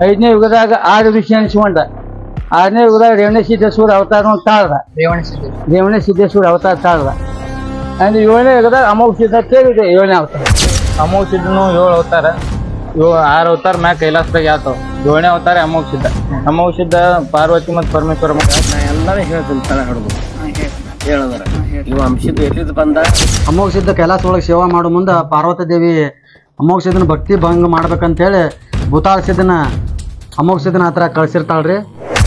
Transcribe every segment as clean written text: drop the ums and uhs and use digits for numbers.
5ನೇ ಯುಗದಾಗ 6 ಋಷಿ ಅನಿಸ್ಕೊಂಡ. 6ನೇ ಯುಗದಾಗ ರೇವಣಸಿದ್ದೇಶ್ವರ ಅವತಾರ ತಾಳ್ದ. ರೇವಣಸಿದ್ದೇಶ್ವರ ಅವತಾರ ತಾಳ್ದ. ಅಂದ್ರೆ 7ನೇ ಯುಗದಾಗ ಅಮೋಘ ಸಿದ್ಧ ಅಂತೇಳಿ 7ನೇ ಅವತಾರ. ಅಮೋಘ ಸಿದ್ಧನು 7 ಅವತಾರ, 6 ಅವತಾರ ಮ್ಯಾಗ ಕೈಲಾಸದಾಗ ಯಾತವ. 7ನೇ ಅವತಾರ ಅಮೋಘ ಸಿದ್ಧ. ಅಮೋಘ ಸಿದ್ಧ ಪಾರ್ವತಿ ಮತ್ತು ಪರಮೇಶ್ವರ ಮಗ. ಎಲ್ಲರೂ ಹೇಳ್ತೀನಿ ತಲೆ ಹಿಡಿದು ಹೇಳಿದ್ರ ಇವ ಅಂಶದ ಎಲ್ಲಿದ್ ಬಂದ. ಅಮೋಘ ಸಿದ್ಧ ಕೈಲಾಸ ಒಳಗೆ ಸೇವಾ ಮಾಡೋ ಮುಂದೆ ಪಾರ್ವತಿ ದೇವಿ ಅಮೋಘ ಸಿದ್ಧನ ಭಕ್ತಿ ಭಂಗ ಮಾಡ್ಬೇಕಂತೇಳಿ ಭೂತಾಳ ಸಿದ್ಧನ ಅಮೋಘ ಸಿದ್ಧನ ಹತ್ರ ಕಳ್ಸಿರ್ತಾಳ್ರಿ.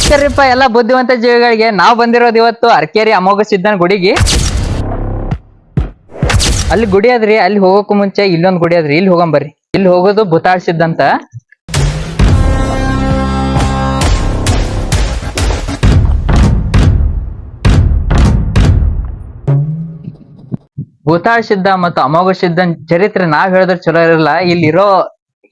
ಸರಿಪ್ಪ, ಎಲ್ಲ ಬುದ್ಧಿವಂತ ಜೀವಿಗಳಿಗೆ ನಾವು ಬಂದಿರೋದು ಇವತ್ತು ಅರ್ಕೇರಿ ಅಮೋಘ ಸಿದ್ಧನ ಗುಡಿಗೆ. ಅಲ್ಲಿ ಗುಡಿ ಅದ್ರಿ, ಅಲ್ಲಿ ಹೋಗೋಕು ಮುಂಚೆ ಇಲ್ಲೊಂದ್ ಗುಡಿ ಅದ್ರಿ, ಇಲ್ಲಿ ಹೋಗಂಬರ್ರಿ. ಇಲ್ಲಿ ಹೋಗೋದು ಭೂತಾಳ ಸಿದ್ಧ ಅಂತ. ಭೂತಾಳ ಸಿದ್ಧ ಮತ್ತು ಅಮೋಘ ಸಿದ್ಧನ್ ಚರಿತ್ರೆ ನಾವ್ ಹೇಳಿದ್ರೆ ಚಲೋ ಇರಲ್ಲ. ಇಲ್ಲಿರೋ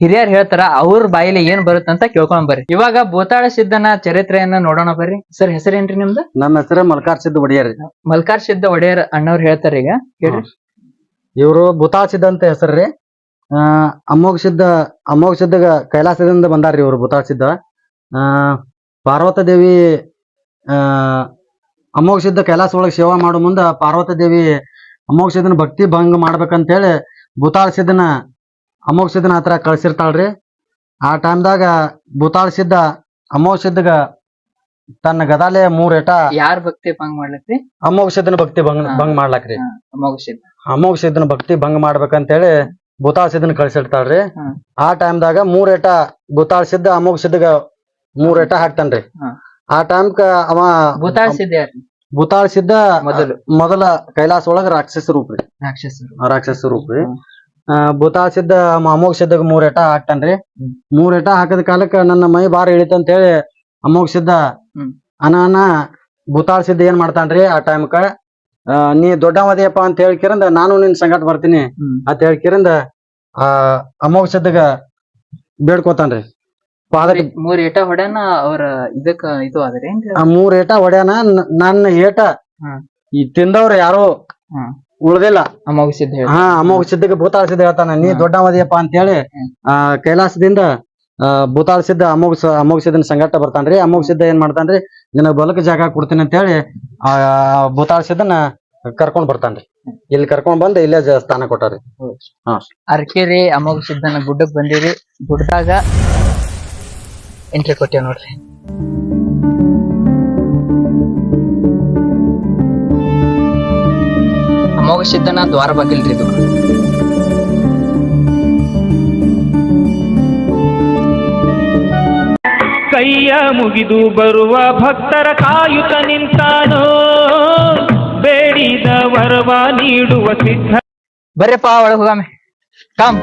ಹಿರಿಯರ್ ಹೇಳ್ತಾರ, ಅವ್ರ ಬಾಯಿಲಿ ಏನ್ ಬರುತ್ತಂತ ಕೇಳ್ಕೊಂಡ್ ಬರ್ರಿ. ಇವಾಗ ಭೂತಾಳ ಸಿದ್ಧನ ಚರಿತ್ರೆಯನ್ನ ನೋಡೋಣ ಬರ್ರಿ. ಸರ್, ಹೆಸರೇನ್ರಿ ನಿಮ್ದು? ನಮ್ಮ ಹೆಸರು ಮಲ್ಕಾರ್ ಸಿದ್ಧ ಒಡೆಯರ್. ಮಲ್ಕಾರ್ ಸಿದ್ಧ ಒಡೆಯರ್ ಅಣ್ಣವ್ರು ಹೇಳ್ತಾರ. ಈಗ ಹೇಳ್ರಿ. ಇವರು ಭೂತಾಳ ಸಿದ್ಧ ಅಂತ ಹೆಸರ್ರಿ. ಅಮೋಘ ಸಿದ್ಧಗ ಕೈಲಾಸದಿಂದ ಬಂದಾರ್ರಿ ಇವ್ರು ಭೂತಾಳ ಸಿದ್ಧ. ಪಾರ್ವತಿ ದೇವಿ ಅಮೋಘ ಸಿದ್ಧ ಕೈಲಾಸ ಒಳಗೆ ಸೇವಾ ಮಾಡೋ ಮುಂದೆ ಪಾರ್ವತಿ ದೇವಿ ಅಮೋಘ ಸಿದ್ಧನ ಭಕ್ತಿ ಭಂಗ ಮಾಡ್ಬೇಕಂತೇಳಿ ಭೂತಾಳ ಸಿದ್ಧನ ಅಮೋಘ ಸಿದ್ಧನ ಹತ್ರ ಕಳ್ಸಿರ್ತಾಳ್ರಿ. ಆ ಟೈಮ್ದಾಗ ಭೂತಾಳ ಸಿದ್ಧ ಅಮೋಘ ಸಿದ್ಧಗ ತನ್ನ ಗದಾಲೆ 3 ಏಟ ಯಾರ ಭಕ್ತಿ ಭಂಗ ಮಾಡ್ಲತ್ರಿ? ಅಮೋಘ ಸಿದ್ಧನ ಭಕ್ತಿ ಭಂಗ ಮಾಡ್ಲಾಕ್ರಿ. ಅಮೋಘ ಸಿದ್ಧ ಅಮೋಘ ಸಿದ್ಧನ ಭಕ್ತಿ ಭಂಗ ಮಾಡ್ಬೇಕಂತೇಳಿ ಭೂತಾಳ ಸಿದ್ಧನ ಕಳ್ಸಿರ್ತಾಳ್ರಿ. ಆ ಟೈಮ್ದಾಗ 3 ಏಟ ಭೂತಾಳ ಸಿದ್ಧ ಅಮೋಘ ಸಿದ್ಧಗ 3 ಏಟ ಹಾಕ್ತಾನ್ರಿ. ಆ ಟೈಮ್ಕ ಅವ ಭೂತಾಳ ಸಿದ್ಧ ಯಾರು? ಭೂತಾಳ ಸಿದ್ಧ ಮೊದಲ ಕೈಲಾಸ ಒಳಗ ರಾಕ್ಷಸ ರೂಪ್ರಿ. ರಾಕ್ಷಸ ರೂಪ್ರಿ. ಭೂತಾಳ ಸಿದ್ಧ ಅಮೋಘ ಸಿದ್ಧಗ 3 ಏಟ ಹಾಕ್ತಾನ್ರಿ. 3 ಏಟ ಹಾಕದ ಕಾಲಕ್ಕ ನನ್ನ ಮೈ ಬಾರ ಇಳಿತಂತ ಹೇಳಿ ಅಮೋಘ ಸಿದ್ಧ ಅನಾನ ಭೂತಾಳ ಸಿದ್ಧ ಏನ್ ಮಾಡ್ತಾನ್ರಿ, ಆ ಟೈಮ್ಕ ನೀ ದೊಡ್ಡವದಿಯಪ್ಪ ಅಂತ ಹೇಳ್ಕಿರಂದ ನಾನು ನಿನ್ ಸಂಗಟ ಬರ್ತೀನಿ ಅಂತ ಹೇಳ್ಕಿರಂದ ಅಮೋಘ ಸಿದ್ಧಗ ಬೇಡ್ಕೋತಾನ್ರಿ. 3 ಏಟ ಹೊಡ್ಯಾನ ಅವ್ರ ಇದಕ್ಕ ಇದು ಆದ್ರಿ. 3 ಏಟ ಹೊಡ್ಯಾನ. ನನ್ನ ಏಟ ಈ ತಿಂದವ್ರ ಯಾರು ಉಳ್ದಿಲ್ಲ. ಅಮೋಘ ಸಿದ್ಧ ಅಮೋಘ ಸಿದ್ಧಗೆ ಭೂತಾಳ ಸಿದ್ಧ ಹೇಳ್ತಾನ, ನೀ ದೊಡ್ಡವದಿಯಪ್ಪ ಅಂತ ಹೇಳಿ ಕೈಲಾಸದಿಂದ ಭೂತಾಳ ಸಿದ್ಧ ಅಮೋಘ ಸಿದ್ಧನ ಸಂಗಟ ಬರ್ತಾನ್ರಿ. ಅಮೋಘ ಸಿದ್ಧ ಏನ್ ಮಾಡ್ತಾನ್ರಿ, ನಿನ್ನ ಬಲಕ ಜಾಗ ಕೊಡ್ತೀನಿ ಅಂತ ಹೇಳಿ ಭೂತಾಳ ಸಿದ್ಧನ ಕರ್ಕೊಂಡ್ ಬರ್ತಾನ್ರಿ. ಇಲ್ಲಿ ಕರ್ಕೊಂಡ್ ಬಂದ್ ಇಲ್ಲೇ ಸ್ಥಾನ ಕೊಟ್ಟಾರಿ. ಅರ್ಕೇರಿ ಅಮೋಘ ಸಿದ್ಧನ ಗುಡ್ಡಕ್ ಬಂದಿರಿ. ಗುಡ್ಡದಾಗ ಎಂಟ್ರಿ ಕೊಟ್ಟೇವ್ ನೋಡ್ರಿ. ಅಮೋಘ ಸಿದ್ಧನ ದ್ವಾರ ಬಾಗಿಲ್ರಿ ಇದು. ಕೈಯ ಮುಗಿದು ಬರುವ ಭಕ್ತರ ಕಾಯುತ್ತ ನಿಂತಾನೋ, ಬೇಡಿದ ವರವ ನೀಡುವ ಸಿದ್ಧ. ಬರ್ರಪ್ಪ ಒಳಗ್ ಹೋಗಾಮೆ. ಕಾಮ್.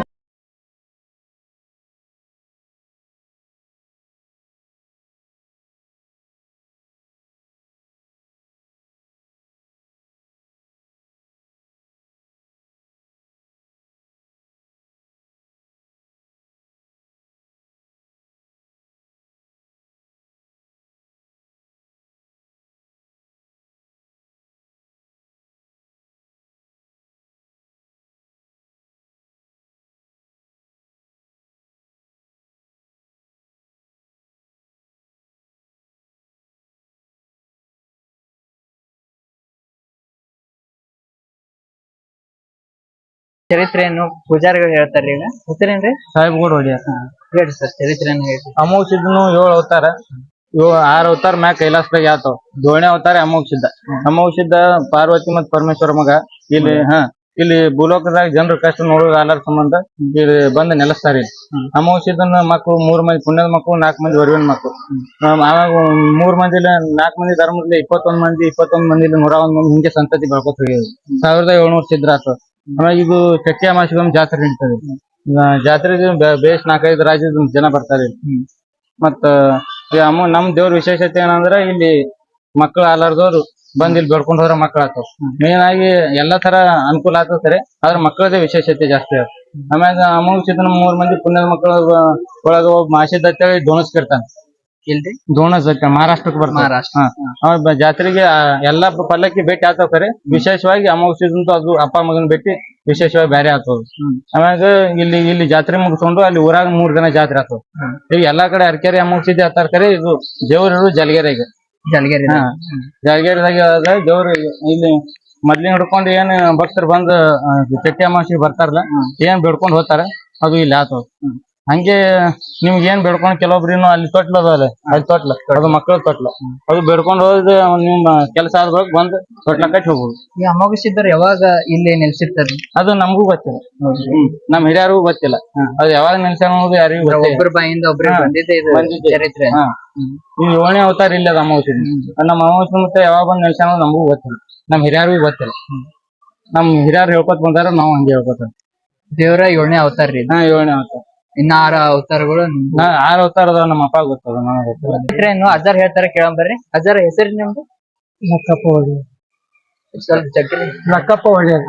ಚರಿತ್ರೆಯನ್ನು ಪೂಜಾರಿಗಳು ಹೇಳ್ತಾರ್ರಿ. ಈಗ ಹೆಸರೇನ್ರಿ? ಸಾಹೇಬ್ಗೌಡ ಒಡೆಯರ್. ಹೇಳ್ರಿ ಸರ್, ಚರಿತ್ರೆಯನ್ನು ಹೇಳ್ರಿ. ಅಮೋಘ ಸಿದ್ಧನು 7 ಅವತಾರ, 6 ಅವತಾರ ಮ್ಯಾಗ ಕೈಲಾಸದಾಗ ಯಾತವ. 7ನೇ ಅವತಾರ ಅಮೋಘ ಸಿದ್ಧ. ಅಮೋಘ ಸಿದ್ಧ ಪಾರ್ವತಿ ಮತ್ತು ಪರಮೇಶ್ವರ ಮಗ. ಇಲ್ಲಿ ಭೂಲೋಕದಾಗ ಜನರ ಕಷ್ಟ ನೋಡೋದು ಆಲಾರ ಸಂಬಂಧ ಇಲ್ಲಿ ಬಂದು ನೆಲೆಸ್ತಾರಿ. ಅಮೋಘ ಸಿದ್ಧನ ಮಕ್ಕಳು 3 ಮಂದಿ ಪುಣ್ಯದ ಮಕ್ಕಳು, 4 ಮಂದಿ ಹೊರವಿನ ಮಕ್ಕಳು. ಆವಾಗ 3 ಮಂದಿ 4 ಮಂದಿ ಧರ್ಮದಲ್ಲಿ 21 ಮಂದಿ 101 ಮಂದಿ ಹಿಂಗೆ ಸಂತತಿ ಬೆಳ್ಕೊತ ಹೋಗ್ಯದ. 1700 ಸಿದ್ಧ ಆತ. ಆಮೇಲೆ ಇದು ಚಕ್ಕೆ ಅಮಾಸಿಗೊಮ್ಮೆ ಜಾತ್ರೆ ನಡೀತದೆ. ಜಾತ್ರೆಗೆ ಬೇಸ್ 4-5 ರಾಜ್ಯದ ಜನ ಬರ್ತಾರೆ. ಮತ್ತ ನಮ್ ದೇವ್ರ ವಿಶೇಷತೆ ಏನಂದ್ರ ಇಲ್ಲಿ ಮಕ್ಳು ಆಲಾರ್ದವ್ರು ಬಂದ್ ಇಲ್ಲಿ ಬೆಳ್ಕೊಂಡ್ ಹೋದ್ರ ಮಕ್ಳು ಆತಾವ. ಮೇನ್ ಆಗಿ ಎಲ್ಲಾ ತರ ಅನುಕೂಲ ಆಗ್ತದ ಸರಿ, ಆದ್ರೆ ಮಕ್ಕಳದೇ ವಿಶೇಷತೆ ಜಾಸ್ತಿ ಆಗ. ಆಮ್ಯಾಗ ಅಮೋಘ ಸಿದ್ಧನ 3 ಮಂದಿ ಪುಣ್ಯದ ಮಕ್ಕಳ ಒಳಗ ಒಬ್ಬ ಮಾಸಿದ್ ಅಂತೇಳಿ ಡೋಣಸ್ಕಿರ್ತಾನ. ಇಲ್ರಿ ದೋಣ ಸತ್ಯ ಮಹಾರಾಷ್ಟ್ರಕ್ಕೆ ಬರ್ತಾರೆ ಮಹಾರಾಷ್ಟ್ರ ಅವ ಜಾತ್ರೆಗೆ ಎಲ್ಲಾ ಪಲ್ಲಕ್ಕಿ ಭೇಟಿ ಆಗ್ತಾವ ಖರೆ ವಿಶೇಷವಾಗಿ ಅಮಾವಾಸ್ಯದಂತೂ ಅದು ಅಪ್ಪ ಮಗನ ಭೇಟಿ ವಿಶೇಷವಾಗಿ ಬೇರೆ ಆಗ್ತದ ಆಮ್ಯಾಗ ಇಲ್ಲಿ ಜಾತ್ರೆ ಮುಗಿಸ್ಕೊಂಡು ಅಲ್ಲಿ ಊರಾಗ 3 ದಿನ ಜಾತ್ರೆ ಆಗ್ತದ ಈಗ ಎಲ್ಲಾ ಕಡೆ ಅರಕೆರೆ ಅಮಾವಾಸ್ಯೆ ಆತಾರ ಖರೆ ಇದು ದೇವ್ರು ಜಲಗೇರಿಗೆ ಜಲಗೇರಿ ಜಲಗೇರಿದಾಗ ದೇವ್ರು ಇಲ್ಲಿ ಮೊದ್ಲಿನ ಹಿಡ್ಕೊಂಡು ಏನ್ ಭಕ್ತರು ಬಂದ್ ಚಟ್ಟಿ ಅಮಾವಾಸ್ಯೆ ಬರ್ತಾರಲ್ಲ ಏನ್ ಬೇಡ್ಕೊಂಡ್ ಹೋಗ್ತಾರ ಅದು ಇಲ್ಲಿ ಆತದ ಹಂಗೆ ನಿಮ್ಗೆ ಏನ್ ಬೇಡ್ಕೊಂಡ್ ಕೆಲವೊಬ್ರು ಇನ್ನು ಅಲ್ಲಿ ತೊಟ್ಲ ಅದಾವಲ್ಲ ಅಲ್ಲಿ ತೊಟ್ಲ ಅದು ಮಕ್ಕಳ ತೊಟ್ಲ ಅದು ಬೇಡ್ಕೊಂಡ್ ಹೋದ್ ನಿಮ್ಮ ಕೆಲಸ ಆದ್ವಾಗ ಬಂದ್ ತೊಟ್ಲ ಕಟ್ಟಿ ಹೋಗ್ಬೋದು. ಈ ಅಮಾವಾಸ್ಯೆದವ್ರು ಯಾವಾಗ ಇಲ್ಲಿ ನೆಲೆಸಿರ್ತಾರ ಅದು ನಮಗೂ ಗೊತ್ತಿಲ್ಲ ನಮ್ ಹಿರಿಯರಿಗೂ ಗೊತ್ತಿಲ್ಲ ಅದು ಯಾವಾಗ ನೆನ್ಸ್ಯಾನ ಅನ್ನೋದು ಯಾರಿಗೂ ಗೊತ್ತಿಲ್ಲ. ಒಬ್ಬರ ಬಾಯಿಂದ ಒಬ್ರಿಗೆ ಬಂದಿದೆ ಇದು ಬಂದಿದೆ. ಚರಿತ್ರೆ ಈ 7ನೇ ಅವತಾರ ಇಲ್ಲ ಅದು ಅಮಾವಾಸ್ಯೆ ನಮ್ಮ ಅಮಾವಾಸ್ಯೆ ಮತ್ತೆ ಯಾವಾಗ ಬಂದ್ ನೆನ್ಸ್ಯಾನ ಅನ್ನೋದು ನಮಗೂ ಗೊತ್ತಿಲ್ಲ ನಮ್ ಹಿರಿಯರಿಗೂ ಗೊತ್ತಿಲ್ಲ. ನಮ್ ಹಿರಿಯರು ಹೇಳ್ಕೊತ ಬಂದಾರ ನಾವು ಹಂಗೆ ಹೇಳ್ಕೊತ ದೇವರ 7ನೇ ಅವತಾರ ರೀ 7ನೇ ಅವತಾರ ಇನ್ನ 6 ಅವತಾರಗಳು 6 ಅವತಾರ ಅದಾವ ನಮ್ಮ ಅಪ್ಪ ಗೊತ್ತದ ನನಗೆ ಗೊತ್ತಿಲ್ಲ. ಇನ್ನು ಅಜ್ಜಾರ್ ಹೇಳ್ತಾರೆ ಕೇಳಂಬರ್ರಿ ಅಜ್ಜಾರ ಹೆಸರು ನಿಮ್ದು ಲಕ್ಕಪ್ಪ ಒಡೆಯರ್ ಸ್ವಲ್ಪ ಜಗ್ರಿ ಲಕ್ಕಪ್ಪ ಒಡೆಯರ್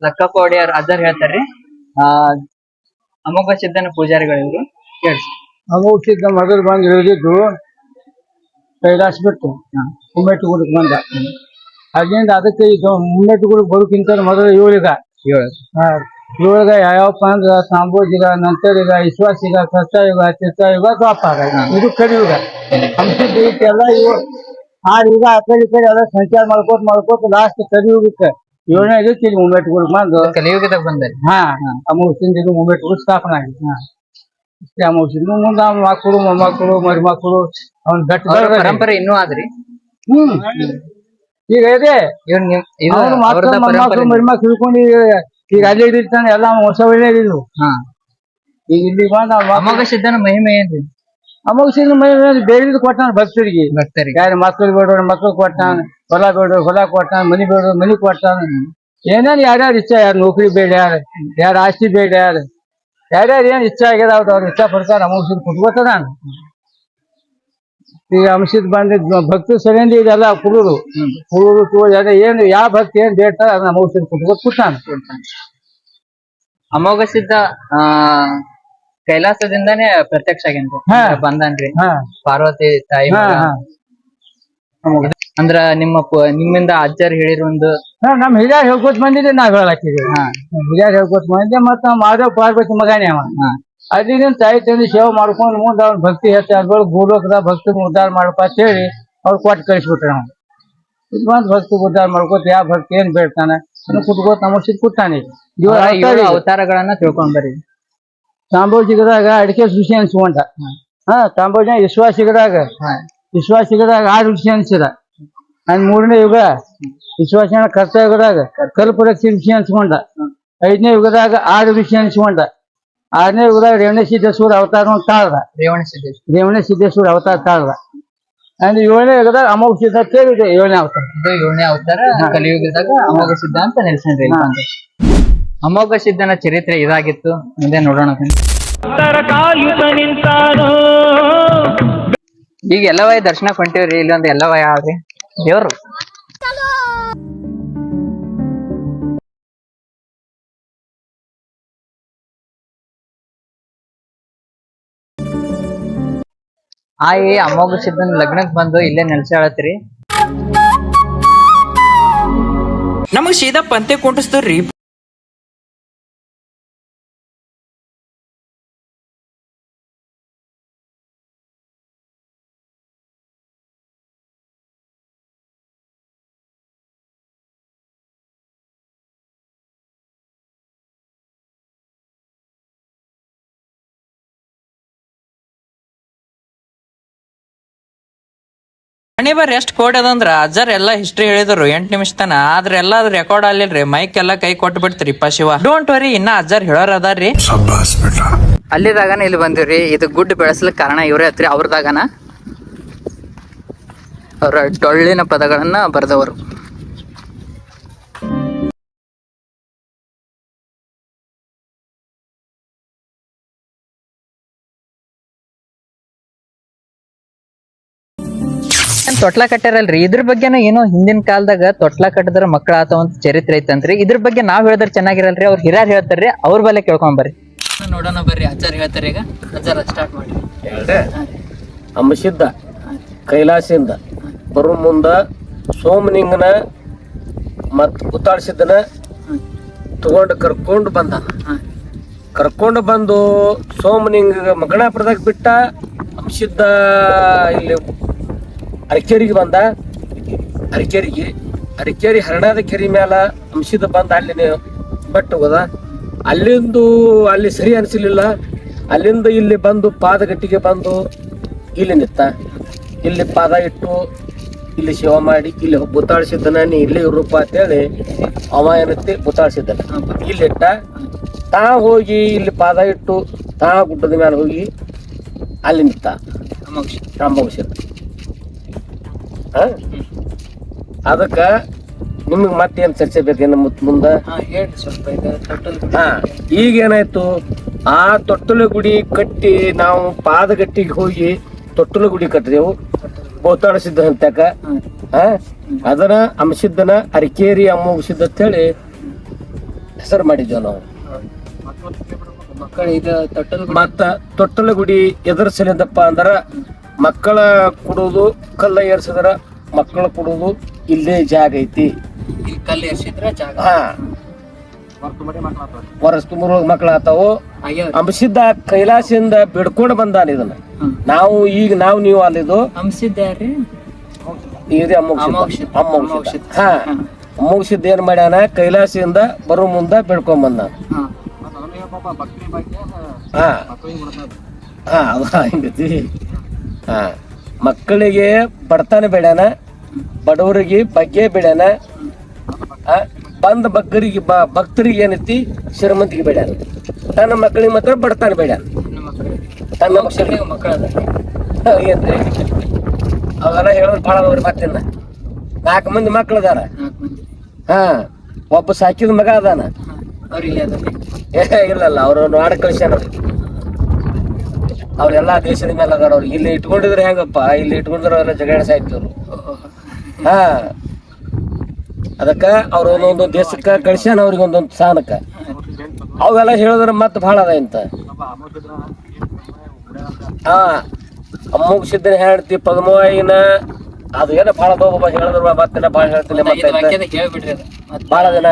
ಲಕ್ಕಪ್ಪ ಒಡೆಯರ್ ಅಜ್ಜಾರ್ ಹೇಳ್ತಾರ್ರಿ ಅಮೋಘ ಸಿದ್ದನ ಪೂಜಾರಿಗಳಿವ್ರು ಕೇಳ್ಸಿ ಅಮಾವಾಸ್ಯದ ಮೊದಲು ಬಂದು ಇಳಿದಿದ್ದು ಕೈಲಾಸ ಬಿಟ್ಟು ಮುಮ್ಮೆಟ್ಟುಗುಡಕ್ ಬಂದ ಅಲ್ಲಿಂದ ಅದಕ್ಕೆ ಇದು ಮುಮ್ಮೆಟ್ಟುಗುಡಕ್ ಬರೋಕ್ಕಿಂತ ಮೊದಲು ಇವಳಿಗ ಯಾವಪ್ಪ ಅಂದ್ರ ಸಾಂಬೋಜಿಗ ನಂತರಿಗ ವಿಶ್ವಾಸಿಗ ಕಷ್ಟಯುಗ ಚಿತ್ರಯುಗ ದ್ವಾಪಾರ ಇದು ಕಲಿಯುಗ ಅಂಶದ ಎಲ್ಲ ಇವು 6 ಯುಗ ಆ ಕಡೆ ಈ ಕಡೆ ಎಲ್ಲ ಸಂಚಾರ ಮಾಡ್ಕೋತ ಲಾಸ್ಟ್ ಕಲಿಯುಗಕ್ಕೆ 7ನೇ ಇದಕ್ಕೆ ಇಲ್ಲಿ ಮುಮ್ಮೆಟ್ಟುಗುಡಕ್ ಬಂದು ಕಲಿಯುಗದಾಗ ಬಂದ್ರಿ ಅಮಾವಾಸ್ಯದಿಂದ ಇದು ಮುಮ್ಮೆಟ್ಟುಗುಡ ಸ್ಥಾಪನೆ ಆಗಿದೆ ಇಷ್ಟೇ ಅಮಾವಾಸ್ಯದಿಂದ ಮುಂದೆ ಅವ್ನ ಮಕ್ಕಳು ಮೊಮ್ಮಕ್ಕಳು ಮರಿಮಕ್ಕಳು ಅವ್ನ ಗಟ್ಟ ಪರಂಪರೆ ಇನ್ನೂ ಆದ್ರಿ ಈಗ ಇದೆ ಇವ್ರು ಅವ್ರ ಮಕ್ಕಳು ಮೊಮ್ಮಕ್ಕಳು ಮರಿಮಕ್ಕಳು ಹಿಡ್ಕೊಂಡು ಈಗ ಅಲ್ಲಿ ಇರ್ತಾನೆ ಎಲ್ಲ ಹೊಸ ಒಳ್ಳೆಯದಿದ್ರು ಈಗ ಇಲ್ಲಿ ಬಂದ ಅಮೋಘ ಸಿದ್ದನ ಮಹಿಮೆ ಏನ್ರಿ ಅಮಾವಾಸ್ಯದ ಬೇರೆ ಕೊಟ್ಟಾನ ಭಕ್ತರಿಗೆ ಯಾರು ಮಕ್ಕಳು ಬೇಡೋರು ಮಕ್ಕಳು ಕೊಟ್ಟಾನ ಹೊಲ ಬೇಡೋರು ಹೊಲ ಕೊಟ್ಟಾನ ಮನಿ ಬೇಡೋರು ಮನಿ ಕೊಟ್ಟಾನ ಏನೇನು ಯಾರ್ಯಾರು ಇಚ್ಛೆ ಯಾರು ನೌಕರಿ ಬೇಡ ಯಾರು ಆಸ್ತಿ ಬೇಡ ಯಾರ್ಯಾರು ಏನ್ ಇಚ್ಛೆ ಆಗ್ಯದ ಅವ್ರ ಇಚ್ಛಾ ಪ್ರಕಾರ ಅಮಾವಾಸ್ಯದ ಕುಟ್ಕೋತದ ಈಗ ಅಂಶದ ಬಂದಿದ್ ಭಕ್ತರು ಸರಿಯಿಂದ ಇದೆಲ್ಲ ಕುಡುದು ಎಲ್ಲ ಏನು ಯಾವ ಭಕ್ತಿ ಏನ್ ಬೇಡ್ತಾರ ಅದನ್ನ ಅಮಾವಾಸ್ಯದ ಕುಟ್ಕೋತ ಕೂತಾನ ಅಮೋಘ ಸಿದ್ಧ ಕೈಲಾಸದಿಂದಾನೇ ಪ್ರತ್ಯಕ್ಷ ಆಗೇನ್ರಿ ಬಂದನ್ರಿ ಪಾರ್ವತಿ ತಾಯಿ ಅಂದ್ರ ನಿಮ್ಮಿಂದ ಅಜ್ಜರ್ ಹೇಳಿರ ಒಂದು ನಮ್ ಹಿರಿಯರ್ ಹೇಳ್ಕೊತ ಬಂದಿದ್ದೆ ನಾವ್ ಹೇಳಾಕಿದ್ವಿ ಹಿರಿಯರ್ ಹೇಳ್ಕೊತ ಬಂದಿದ್ದೆ ಮತ್ತ ಮಾಧವ್ ಪಾರ್ವತಿ ಮಗನೇ ಅವ ಅಲ್ಲಿನ ತಾಯಿ ತಂದೆ ಸೇವೆ ಮಾಡ್ಕೊಂಡು ಮುಂದೆ ಅವ್ನ ಭಕ್ತಿ ಹೆಚ್ಚು ಅದ್ರೊಳಗೆ ಭೂಲೋಕದ ಭಕ್ತಿ ಉದ್ಧಾರ ಮಾಡಪ್ಪ ಅಂತ ಹೇಳಿ ಅವ್ರು ಕೊಟ್ಟು ಕಳಿಸ್ಬಿಟ್ರೆ ನಾವು ಇದು ಬಂದ್ ಭಕ್ತಿ ಉದ್ಧಾರ ಮಾಡ್ಕೋತ ಯಾವ ಭಕ್ತಿ ಏನ್ ಬೇಡ್ತಾನೆ ಕುಟ್ಕೋತ ಅಮಾವಾಸ್ಯೆ ಕೂತಾನೆ ಅವತಾರಗಳನ್ನ ತಿಳ್ಕೊಂಡ್ ಬರ್ರಿ ತಾಂಬೋಜಿಗದಾಗ ಅಡಿಕೆ ಋಷಿ ಅನ್ಸ್ಕೊಂಡ ತಾಂಬೋಜ ವಿಶ್ವಾಸಿಗದಾಗ 6 ಋಷಿ ಅನ್ಸಿದ ನನ್ 3ನೇ ಯುಗ ವಿಶ್ವಾಸನ ಕರ್ತಯುಗದಾಗ ಕಲ್ಪರಕ್ಷಿ ಋಷಿ ಅನ್ಸ್ಕೊಂಡ 5ನೇ ಯುಗದಾಗ 6 ಋಷಿ ಅನ್ಸ್ಕೊಂಡ 6ನೇ ಯುಗದಾಗ ರೇವಣಸಿದ್ದೇಶ್ವರ ಅವತಾರ ತಾಳ್ದ ರೇವಣಸಿದ್ದೇಶ್ವರ ಅವತಾರ ತಾಳ್ದ ಅಂದ್ 7ನೇ ಯುಗದಾಗ ಅಮೋಘ ಕೇಳಿ 7ನೇ ಅವತಾರ 7ನೇ ಅವತಾರ ಕಲಿಯುಗದಾಗ ಅಮೋಘ ಸಿದ್ಧ ಅಂತ ನೆಲೆಸಿದ್ರಿ ಅಮೋಘ ಸಿದ್ಧನ ಚರಿತ್ರೆ ಇದಾಗಿತ್ತು ಮುಂದೆ ನೋಡೋಣ ಕಾಯುತ ನಿಂತಾನೋ ಈಗ ಎಲ್ಲವಾಯ ದರ್ಶನಕ್ಕೆ ಹೊಂಟಿವ್ರಿ ಇಲ್ಲೊಂದು ಎಲ್ಲವಾಯ ಆದ್ರಿ ದೇವ್ರು ಆಯಿ ಅಮೋಘ ಸಿದ್ಧನ ಲಗ್ನಕ್ ಬಂದು ಇಲ್ಲೇ ನೆಲ್ಸಾಳತ್ರಿ ನಮಗ್ ಸೀದಾ ಪಂತೆ ಕುಂಟಿಸ್ತಾರ್ರಿ ಮನೆ ಬರ್ರಿ ಎಷ್ಟ್ ಕೋಡ್ ಅದಂದ್ರ ಅಜ್ಜರ್ ಎಲ್ಲಾ ಹಿಸ್ಟ್ರಿ ಹೇಳಿದ್ರು 8 ನಿಮಿಷ ತನ ಆದ್ರೆ ಎಲ್ಲಾ ರೆಕಾರ್ಡ್ ಆಗ್ಲಿಲ್ರಿ ಮೈಕ್ ಎಲ್ಲಾ ಕೈ ಕೊಟ್ಟು ಬಿಡ್ತೀರಿಪ್ಪ ಶಿವ ಡೋಂಟ್ ವರಿ ಇನ್ನ ಅಜ್ಜರ್ ಹೇಳೋರ್ ಅದಾರ್ರಿ ಅಲ್ಲಿದಾಗನ ಇಲ್ಲಿ ಬಂದಿವ್ರಿ ಇದು ಗುಡ್ ಬೆಳೆಸ್ಲಿಕ್ ಕಾರಣ ಇವ್ರೇ ಹತ್ರಿ ಅವ್ರದಾಗನ ಅವ್ರ ಡೊಳ್ಳಿನ ಪದಗಳನ್ನ ಬರೆದವರು ತೊಟ್ಲ ಕಟ್ಟಾರಲ್ರಿ ಇದ್ರ ಬಗ್ಗೆನ ಏನೋ ಹಿಂದಿನ ಕಾಲದಾಗ ತೊಟ್ಲ ಕಟ್ಟದ್ರ ಮಕ್ಳ ಆತವಂತ ಚರಿತ್ರೆ ಐತಂತ್ರಿ ಇದ್ರ ಬಗ್ಗೆ ನಾವ್ ಹೇಳಿದ್ರೆ ಚೆನ್ನಾಗಿರಲ್ರಿ ಅವ್ರ ಹಿರಿಯರ್ ಹೇಳ್ತಾರ್ರಿ ಅವ್ರ ಬಲ್ಲೆ ಕೇಳ್ಕೊಂಡ್ ಬರ್ರಿ ನೋಡೋಣ ಬರ್ರಿ ಅಜ್ಜಾರ್ ಹೇಳ್ತಾರೆ ಈಗ ಅಜ್ಜಾರ ಸ್ಟಾರ್ಟ್ ಮಾಡಿ ಅಂಬಸಿದ್ದ ಕೈಲಾಸದಿಂದ ಬರೋ ಮುಂದ ಸೋಮನಿಂಗನ ಮತ್ ಬುತ್ತಾಳಸಿದ್ದನ ತಗೊಂಡು ಕರ್ಕೊಂಡು ಬಂದು ಸೋಮನಿಂಗ ಮಗಣಾಪುರದಾಗ ಬಿಟ್ಟ ಅಂಶಿದ್ದ ಇಲ್ಲಿ ಅರಕೇರಿಗೆ ಬಂದ ಅರಕೇರಿ ಹರಣದ ಕೆರಿ ಮ್ಯಾಲ ಅಂಶಿದ್ದ ಬಂದ ಅಲ್ಲಿ ಬಟ್ ಹೋದ ಅಲ್ಲಿ ಸರಿ ಅನಿಸಲಿಲ್ಲ ಅಲ್ಲಿಂದ ಇಲ್ಲಿ ಬಂದು ಪಾದಗಟ್ಟಿಗೆ ಬಂದು ಇಲ್ಲಿ ನಿಂತ ಇಲ್ಲಿ ಪಾದ ಇಟ್ಟು ಇಲ್ಲಿ ಶಿವ ಮಾಡಿ ಇಲ್ಲಿ ಬುತ್ತಾಳಿಸಿದ್ದನ ನೀ ಇಲ್ಲಿ ರೂಪ ಅಂತೇಳಿ ಅವ ಏನತ್ತಿ ಬುತ್ತಾಳಿಸಿದ್ದನ ಇಲ್ಲಿಟ್ಟ ತಾ ಹೋಗಿ ಇಲ್ಲಿ ಪಾದ ಇಟ್ಟು ತಾ ಗುಡ್ಡದ ಮೇಲೆ ಹೋಗಿ ಅಲ್ಲಿ ನಿಂತ ಅಮಾವಾಸ್ಯದ ಅದಕ್ಕ ನಿಮಗ್ ಮತ್ತೇನ್ ಚರ್ಚೆ ಬೇಕೇನು ಮುಂದ ಈಗ ಏನಾಯ್ತು ಆ ತೊಟ್ಟಲ ಗುಡಿ ಕಟ್ಟಿ ನಾವು ಪಾದಗಟ್ಟಿಗೆ ಹೋಗಿ ತೊಟ್ಟಲ ಗುಡಿ ಕಟ್ಟಿದೆವು ಬೋತಾಡಿಸಿದ್ದ ಅಂತಕ ಅದನ್ನ ಅಂಶಿದ್ದನ ಅರಕೇರಿ ಅಮ್ಮೋಗಿಸಿದ್ದ ಅಂತ ಹೇಳಿ ಹೆಸರು ಮಾಡಿದ್ದೇವೆ ನಾವು. ಮತ್ತ ತೊಟ್ಟಲ ಗುಡಿ ಎದುರು ಸಲಿಂದಪ್ಪ ಅಂದ್ರ ಮಕ್ಕಳ ಕೊಡುವುದು ಕಲ್ಲ ಏರ್ಸಿದ್ರ ಮಕ್ಕಳ ಕೊಡುವುದು ಇಲ್ಲೇ ಜಾಗ ಐತಿ. ವರ್ಷ ತುಂಬ ಮಕ್ಕಳ ಆತಾವು. ಅಂಶಿದ್ದ ಕೈಲಾಸದಿಂದ ಬಿಡ್ಕೊಂಡು ಬಂದಾನ ಇದನ್ನ. ನಾವು ನೀವು ಅಲ್ಲಿದು ಅಮ್ಮೋಗಿಸಿದ್ದ ಏನ್ ಮಾಡ್ಯಾನ ಕೈಲಾಸದಿಂದ ಬರೋ ಮುಂದ ಬಿಡ್ಕೊಂಡ್ ಬಂದ. ಹಿಂಗತಿ. ಮಕ್ಕಳಿಗೆ ಬಡತನ ಬೇಡ್ಯಾನ, ಬಡವರಿಗೆ ಬಗ್ಗೆ ಬೇಡ್ಯಾನ, ಬಂದ ಭಕ್ತರಿಗೆ ಏನೈತಿ ಶ್ರೀಮಂತಿಗೆ ಬೇಡ್ಯಾನ. ತನ್ನ ಮಕ್ಕಳಿಗೆ ಮಾತ್ರ ಬಡತನ ಬೇಡ್ಯಾನ. ತನ್ನ ಮಕ್ಕಳ ಏನ್ರಿ ಅವೆಲ್ಲ ಹೇಳೋದು ಭಾಳ ಅದಾವ್ರಿ. ಮತ್ತಿನ್ನ 4 ಮಂದಿ ಮಕ್ಳು ಅದಾರ. ಒಬ್ಬ ಸಾಕಿದ ಮಗ ಅದಾನ. ಇಲ್ಲಲ್ಲ ಅವ್ರು ನಾಡ ಕಳಿಸ್ಯಾನ. ಅವ್ರೆಲ್ಲಾ ದೇಶದ ಮೇಲೆ ಅದಾರ. ಅವ್ರು ಇಲ್ಲಿ ಇಟ್ಕೊಂಡಿದ್ರೆ ಹೆಂಗಪ್ಪ, ಇಲ್ಲಿ ಇಟ್ಕೊಂಡಿದ್ರೆ ಅವೆಲ್ಲ ಜಗಳ ಸಾಯ್ತಿವ್ರು. ಅದಕ್ಕ ಅವ್ರ ಒಂದೊಂದು ದೇಶಕ್ಕ ಕಳಿಸ್ಯಾನ, ಅವ್ರಿಗೆ ಒಂದೊಂದು ಸ್ಥಾನಕ್ಕ. ಅವೆಲ್ಲ ಹೇಳಿದ್ರೆ ಮತ್ತೆ ಭಾಳ ಅದ ಇಂತ. ಅಮ್ಮೋಗಿಸಿದ್ದನ ಹೇಳ್ತಿ ಪದ್ಮವಾಯಿನ ಅದು ಏನೋ ಭಾಳ ಹೇಳಿದ್ರ ಮತ್ತೆ ಭಾಳ ಹೇಳ್ತೀನಿ. ಭಾಳ ದಿನ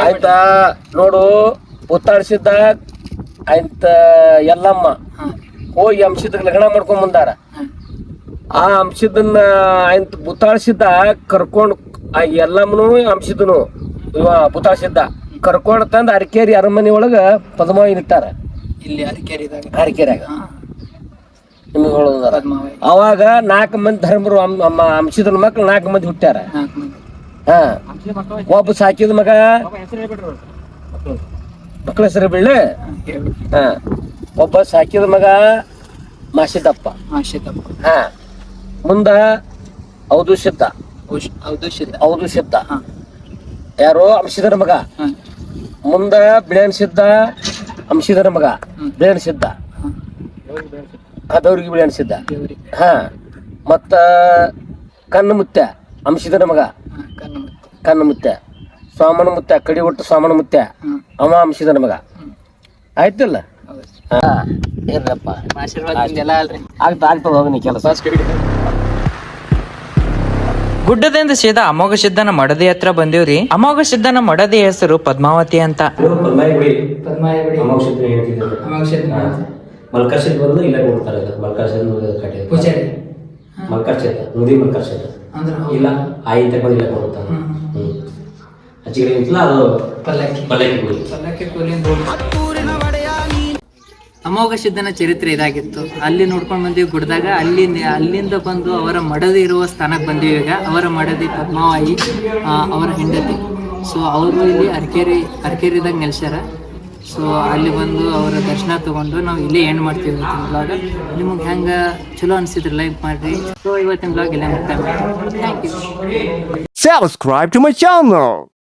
ಆಯ್ತಾ ನೋಡು. ಬುತ್ತಾಡಿಸಿದ್ದ ಆಯ್ತ ಎಲ್ಲಮ್ಮ ಹೋಗಿ ಅಂಶದ ಲಗ್ನ ಮಾಡ್ಕೊಂಡ್ ಬಂದಾರ. ಆ ಅಂಶದನ್ನ ಆಯ್ತು ಬುತ್ತಾಡಿಸಿದ್ದ ಕರ್ಕೊಂಡು ಆ ಎಲ್ಲಮ್ಮನು ಅಂಶದನು ಇವ ಬುತ್ತಾಡಿಸಿದ್ದ ಕರ್ಕೊಂಡು ತಂದು ಅರಕೇರಿ ಅರಮನೆ ಒಳಗ ಪದ್ಮಾವತಿ ಇಟ್ಟಾರ. ಇಲ್ಲಿ ಅರಕೇರಿಯಾಗ ನಿಮ್ಗೆ ಹೇಳೋದಾರ. ಅವಾಗ 4 ಮಂದಿ ಧರ್ಮರು ಅಂಶದ ಮಕ್ಳು 4 ಮಂದಿ ಹುಟ್ಟ್ಯಾರ. ಒಬ್ಬ ಸಾಕಿದ ಮಗ ಮಕ್ಕಳ ಹೆಸರು ಬೀಳ್ಳೆ. ಒಬ್ಬ ಸಾಕಿದ ಮಗ ಮಾಸಿದಪ್ಪ. ಮುಂದ ಔದುಷಿದ್ದ ಯಾರು ಅಂಶಿದರ ಮಗ. ಮುಂದ ಬಿಳೆನ್ಸಿದ್ದ ಅಂಶಿದರ ಮಗ ಬಿಳೆನ್ಸಿದ್ದ. ಅದವ್ರಿಗೆ ಬಿಳೆನ್ಸಿದ್ದ. ಮತ್ತ ಕಣ್ಣು ಮುತ್ಯ ಅಂಶಿದರ ಮಗ ಕಣ್ಣು ಮುತ್ಯ. ಸ್ವಾಮನ ಮುತ್ಯ ಕಡಿ ಒಟ್ಟು ಸ್ವಾಮನ ಮುತ್ಯ ಅವ ಅಂಶಿದನ ಮಗ. ಆಯ್ತಿಲ್ಲ. ಇರ್ರಪ್ಪ ಆಗ್ತದ ಹೋಗಿ ಕೆಲಸ. ಗುಡ್ಡದಿಂದ ಸೀದಾ ಅಮೋಘ ಸಿದ್ದನ ಮಡದಿ ಹತ್ರ ಬಂದಿವ್ರಿ. ಅಮೋಘ ಸಿದ್ದನ ಮಡದಿ ಹೆಸರು ಪದ್ಮಾವತಿ ಅಂತ. ಮಲ್ಕರ್ಷಿದ್ ಬಂದು ಇಲ್ಲ ಕೊಡ್ತಾರೆ. ಮಲ್ಕರ್ಷಿದ್ ಕಟ್ಟಿದ ಮಲ್ಕರ್ಷಿದ ನುಡಿ ಮಲ್ಕರ್ಷಿದ ಇಲ್ಲ ಆಯಿ ತಗೊಂಡು ಇಲ್ಲ ಕೊಡ್ತಾರೆ. ಹಚ್ಚಿಗೆ ಅದು ಪಲ್ಲಕ್ಕಿ ಕೂಲಿ. ಅಮೋಘ ಸಿದ್ದನ ಚರಿತ್ರೆ ಇದಾಗಿತ್ತು. ಅಲ್ಲಿ ನೋಡ್ಕೊಂಡ್ ಬಂದೀವಿ ಗುಡ್ದಾಗ. ಅಲ್ಲಿಂದ ಬಂದು ಅವರ ಮಡದಿ ಇರುವ ಸ್ಥಾನಕ್ಕೆ ಬಂದೀವಿ. ಈಗ ಅವರ ಮಡದಿ ಪದ್ಮಾವಾಯಿ ಅವರ ಹೆಂಡತಿ. ಸೊ ಅವರು ಇಲ್ಲಿ ಅರಕೇರಿದಾಗ ನೆಲೆಸ್ಯಾರ. ಸೊ ಅಲ್ಲಿ ಬಂದು ಅವರ ದರ್ಶನ ತಗೊಂಡು ನಾವು ಇಲ್ಲೇ ಏನು ಮಾಡ್ತೀವಿ ಇವತ್ತಿನ ಬ್ಲಾಗ್. ನಿಮಗೆ ಹೆಂಗೆ ಚಲೋ ಅನಿಸಿದ್ರೆ ಲೈಕ್ ಮಾಡಿರಿ. ಸೊ ಇವತ್ತಿನ ಬ್ಲಾಗ್ ಇಲ್ಲೇ ಮುಕ್ತಾಯ ಮಾಡ್ತೀವಿ. Thank you. Subscribe to my channel.